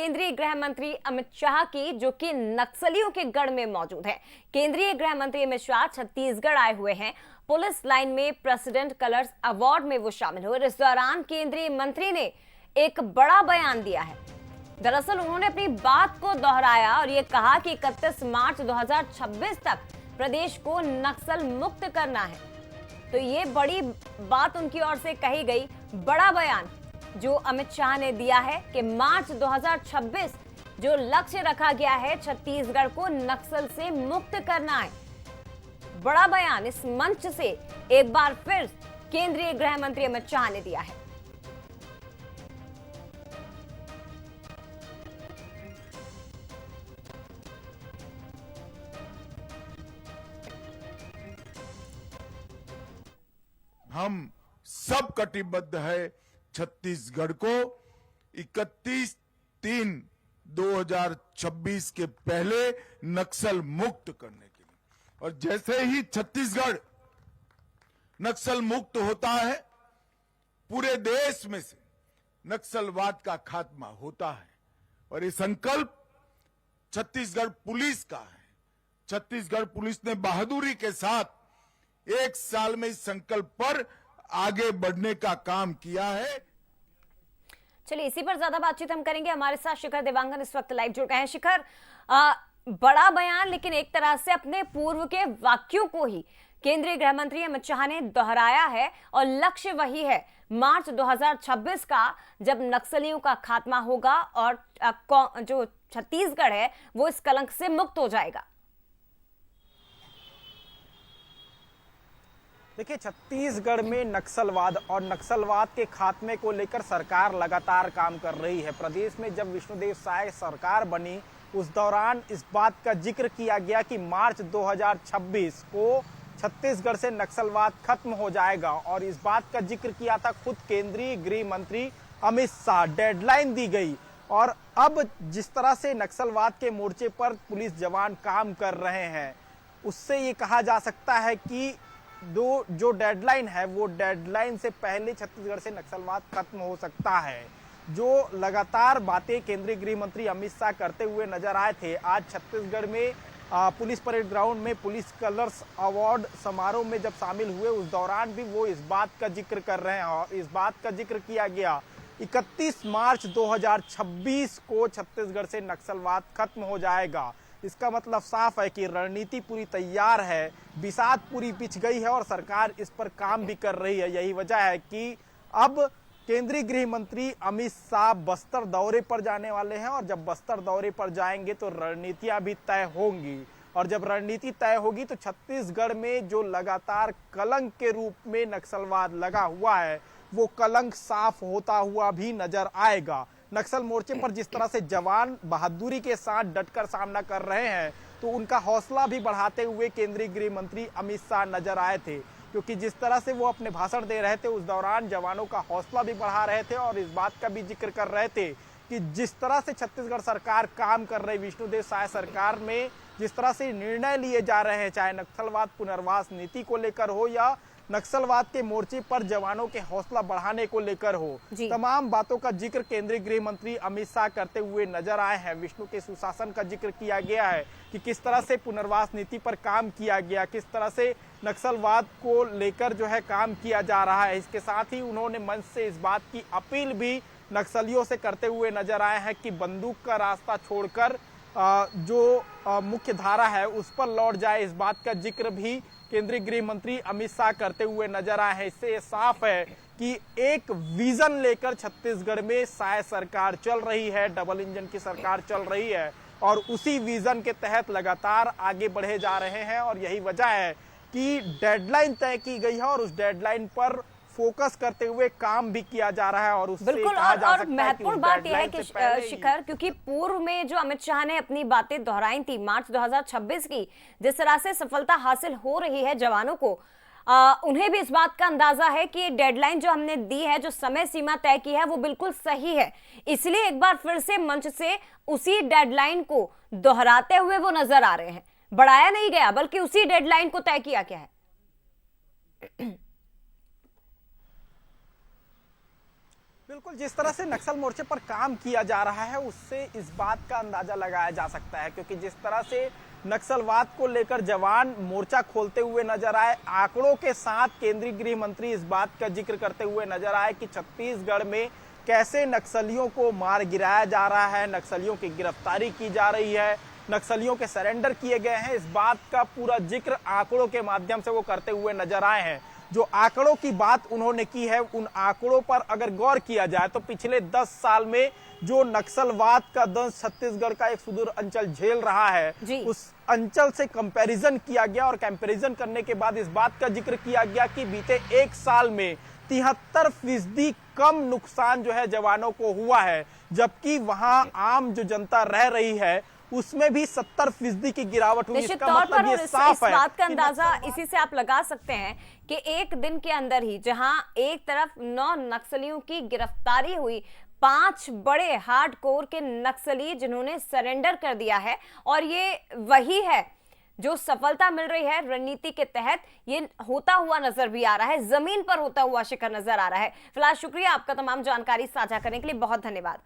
केंद्रीय गृह मंत्री अमित शाह की, जो कि नक्सलियों के गढ़ में मौजूद है। केंद्रीय गृह मंत्री अमित शाह छत्तीसगढ़ आए हुए हैं। पुलिस लाइन में प्रेसिडेंट कलर्स अवार्ड में वो शामिल हुए। इस दौरान केंद्रीय मंत्री ने एक बड़ा बयान दिया है। दरअसल उन्होंने अपनी बात को दोहराया और ये कहा कि 31 मार्च 2026 तक प्रदेश को नक्सल मुक्त करना है। तो ये बड़ी बात उनकी ओर से कही गई, बड़ा बयान जो अमित शाह ने दिया है कि मार्च 2026 जो लक्ष्य रखा गया है छत्तीसगढ़ को नक्सल से मुक्त करना है। बड़ा बयान इस मंच से एक बार फिर केंद्रीय गृह मंत्री अमित शाह ने दिया है। हम सब कटिबद्ध है छत्तीसगढ़ को 31/3/2026 के पहले नक्सल मुक्त करने के लिए। और जैसे ही छत्तीसगढ़ नक्सल मुक्त होता है, पूरे देश में से नक्सलवाद का खात्मा होता है। और ये संकल्प छत्तीसगढ़ पुलिस का है। छत्तीसगढ़ पुलिस ने बहादुरी के साथ 1 साल में इस संकल्प पर आगे बढ़ने का काम किया है। चलिए इसी पर ज्यादा बातचीत हम करेंगे। हमारे साथ शिखर देवांगन इस वक्त लाइव जुड़ गए हैं। शिखर, बड़ा बयान, लेकिन एक तरह से अपने पूर्व के वाक्यों को ही केंद्रीय गृह मंत्री अमित शाह ने दोहराया है और लक्ष्य वही है मार्च 2026 का, जब नक्सलियों का खात्मा होगा और जो छत्तीसगढ़ है वो इस कलंक से मुक्त हो जाएगा। देखिए, छत्तीसगढ़ में नक्सलवाद और नक्सलवाद के खात्मे को लेकर सरकार लगातार काम कर रही है। प्रदेश में जब विष्णुदेव साय सरकार बनी उस दौरान इस बात का जिक्र किया गया कि मार्च 2026 को छत्तीसगढ़ से नक्सलवाद खत्म हो जाएगा और इस बात का जिक्र किया था खुद केंद्रीय गृह मंत्री अमित शाह। डेडलाइन दी गई और अब जिस तरह से नक्सलवाद के मोर्चे पर पुलिस जवान काम कर रहे हैं, उससे ये कहा जा सकता है कि जो डेडलाइन है वो डेडलाइन से पहले छत्तीसगढ़ से नक्सलवाद खत्म हो सकता है। जो लगातार बातें केंद्रीय गृह मंत्री अमित शाह करते हुए नजर आए थे, आज छत्तीसगढ़ में पुलिस परेड ग्राउंड में पुलिस कलर्स अवार्ड समारोह में जब शामिल हुए उस दौरान भी वो इस बात का जिक्र कर रहे हैं। और इस बात का जिक्र किया गया 31 मार्च 2026 को छत्तीसगढ़ से नक्सलवाद खत्म हो जाएगा। इसका मतलब साफ है कि रणनीति पूरी तैयार है, बिसात पूरी पिच गई है और सरकार इस पर काम भी कर रही है। यही वजह है कि अब केंद्रीय गृह मंत्री अमित शाह बस्तर दौरे पर जाने वाले हैं और जब बस्तर दौरे पर जाएंगे तो रणनीतियां भी तय होंगी। और जब रणनीति तय होगी तो छत्तीसगढ़ में जो लगातार कलंक के रूप में नक्सलवाद लगा हुआ है वो कलंक साफ होता हुआ भी नजर आएगा। नक्सल मोर्चे पर जिस तरह से जवान बहादुरी के साथ डटकर सामना कर रहे हैं, तो उनका हौसला भी बढ़ाते हुए केंद्रीय गृह मंत्री अमित शाह नजर आए थे, क्योंकि जिस तरह से वो अपने भाषण दे रहे थे उस दौरान जवानों का हौसला भी बढ़ा रहे थे और इस बात का भी जिक्र कर रहे थे कि जिस तरह से छत्तीसगढ़ सरकार काम कर रही, विष्णुदेव साय सरकार में जिस तरह से निर्णय लिए जा रहे हैं, चाहे नक्सलवाद पुनर्वास नीति को लेकर हो या नक्सलवाद के मोर्चे पर जवानों के हौसला बढ़ाने को लेकर हो, तमाम बातों का जिक्र केंद्रीय गृह मंत्री अमित शाह करते हुए नजर आए हैं। विष्णु के सुशासन का जिक्र किया गया है कि किस तरह से पुनर्वास नीति पर काम किया गया, किस तरह से नक्सलवाद को लेकर जो है काम किया जा रहा है। इसके साथ ही उन्होंने मंच से इस बात की अपील भी नक्सलियों से करते हुए नजर आए हैं कि बंदूक का रास्ता छोड़कर जो मुख्य धारा है उस पर लौट जाए। इस बात का जिक्र भी केंद्रीय गृह मंत्री अमित शाह करते हुए नजर आए हैं। इससे ये साफ है कि एक विजन लेकर छत्तीसगढ़ में साय सरकार चल रही है, डबल इंजन की सरकार चल रही है और उसी विजन के तहत लगातार आगे बढ़े जा रहे हैं। और यही वजह है कि डेडलाइन तय की गई है और उस डेडलाइन पर फोकस करते हुए काम भी किया जा रहा है। और उससे बिल्कुल, और महत्वपूर्ण बात यह है कि शिखर, क्योंकि पूर्व में जो अमित शाह ने अपनी बातें दोहराई थी मार्च 2026 की, जिस तरह से सफलता हासिल हो रही है जवानों को, उन्हें भी इस बात का अंदाजा है कि डेडलाइन जो हमने दी है, जो समय सीमा तय की है, वो बिल्कुल सही है। इसलिए एक बार फिर से मंच से उसी डेडलाइन को दोहराते हुए वो नजर आ रहे हैं। बढ़ाया नहीं गया बल्कि उसी डेडलाइन को तय किया गया है। बिल्कुल, जिस तरह से नक्सल मोर्चे पर काम किया जा रहा है उससे इस बात का अंदाजा लगाया जा सकता है, क्योंकि जिस तरह से नक्सलवाद को लेकर जवान मोर्चा खोलते हुए नजर आए, आंकड़ों के साथ केंद्रीय गृह मंत्री इस बात का जिक्र करते हुए नजर आए कि छत्तीसगढ़ में कैसे नक्सलियों को मार गिराया जा रहा है, नक्सलियों की गिरफ्तारी की जा रही है, नक्सलियों के सरेंडर किए गए हैं, इस बात का पूरा जिक्र आंकड़ों के माध्यम से वो करते हुए नजर आए हैं। जो आंकड़ों की बात उन्होंने की है, उन आंकड़ों पर अगर गौर किया जाए तो पिछले 10 साल में जो नक्सलवाद का दंश छत्तीसगढ़ का एक सुदूर अंचल झेल रहा है, उस अंचल से कंपैरिजन किया गया और कंपैरिजन करने के बाद इस बात का जिक्र किया गया कि बीते एक साल में 73% कम नुकसान जो है जवानों को हुआ है, जबकि वहां आम जो जनता रह रही है उसमें भी 70% की गिरावट हुई। निश्चित तौर पर इस बात का अंदाजा इसी से आप लगा सकते हैं कि एक दिन के अंदर ही जहां एक तरफ 9 नक्सलियों की गिरफ्तारी हुई, 5 बड़े हार्डकोर के नक्सली जिन्होंने सरेंडर कर दिया है, और ये वही है जो सफलता मिल रही है रणनीति के तहत, ये होता हुआ नजर भी आ रहा है, जमीन पर होता हुआ शिखर नजर आ रहा है। फिलहाल शुक्रिया आपका तमाम जानकारी साझा करने के लिए, बहुत धन्यवाद।